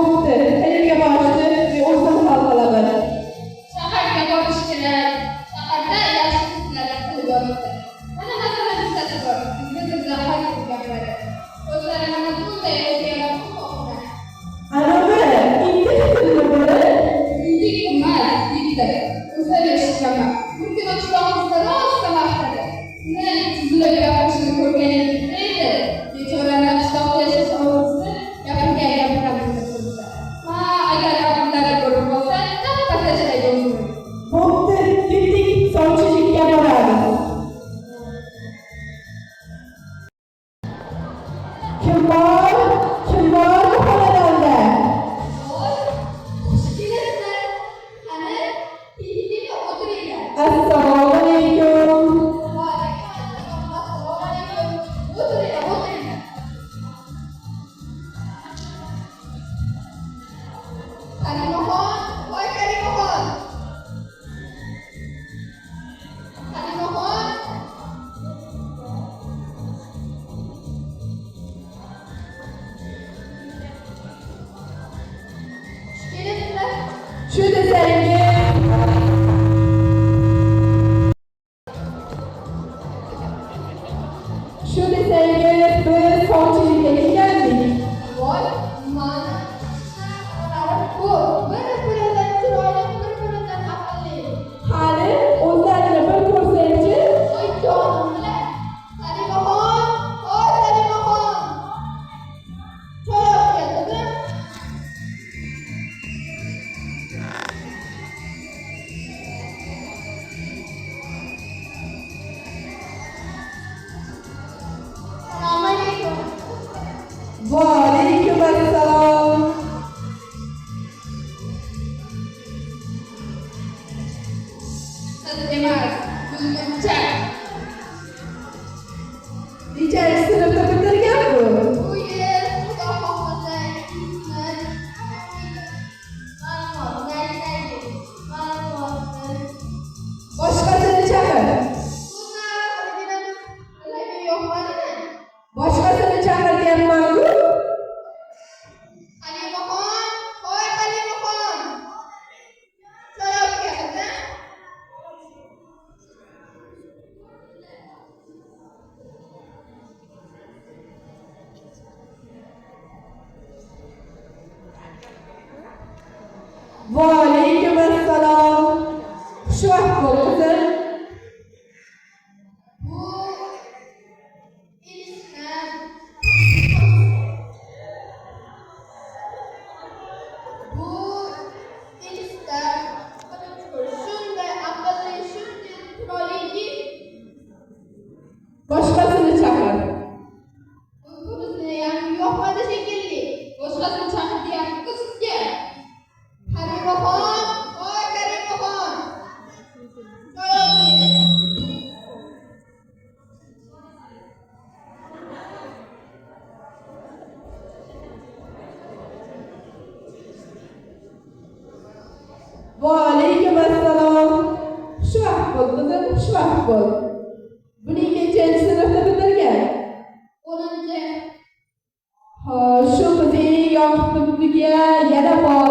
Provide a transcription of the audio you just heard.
Bo'pti, qayerga borishni o'zim hal qilaman. Shaharga borish kerak. Shaharda yaxshi qizlarga pul boribdi. Mana masalan bittasi bor. Bizga zahar gapiradi. O'zlari mana bunday o'zgaradi. Anavi internetni biri Indik emas, dikdir. O'zlari eshitaman. Bir kun ochlig'imizda rosa maqtadi. Men sizlar gapirishni ko'rganingiz edi. Bechoralar qishloqda yashash ovozni gapirgan gapiramiz bo'lsa. Ha, agar gapirlari ko'rib qolsa, tappa tashlaydi o'zini. bo'pti, ketdik, sovchilikka boramiz. Kim bor bu xonadonda? Xush kelibsizlar. Qani, tinchlikmi o'tiringlar. Assalomu alaykum. Shu desangiz, biz sovchilikka kelgandik. Voy, mana bu bir-biridan chiroyli, bir-biridan aqlli. Qani, o'zlarini bir ko'rsangchi. Voy jonim bilan. Salimaxon, voy Salimaxon. Cho'loq keldim. Assalomu alaykum. Va alaykum assalom. Siz emas, buncha. Nechanchi sinfda bitirgan bu? Bu yil Xudo xohlasa ismi ma'lumotni Boshqasini chaqir. Boshqasini chaqir deyapman-ku. Halimaxon, voy Halimaxon. Cho'loq keldi. Va alaykum assalom. Xushvaqt bo'l qizim. Bu ilishdan shunday aqlli, shunday chiroyliki, Boshqasini chaqir. bu bizni ham yoqmadi shekilli. Boshqasini chaqir deyapti sizga. Karimaxon, voy Karimaxon. Cho'loq keldi. Va alaykum assalom. Xushvaqt bo'l qizim, xushvaqt bo'l. Buning nechanchi sinfda bitirgan? 10-chi. Ha, shu qizining yoqutibdiga yana bor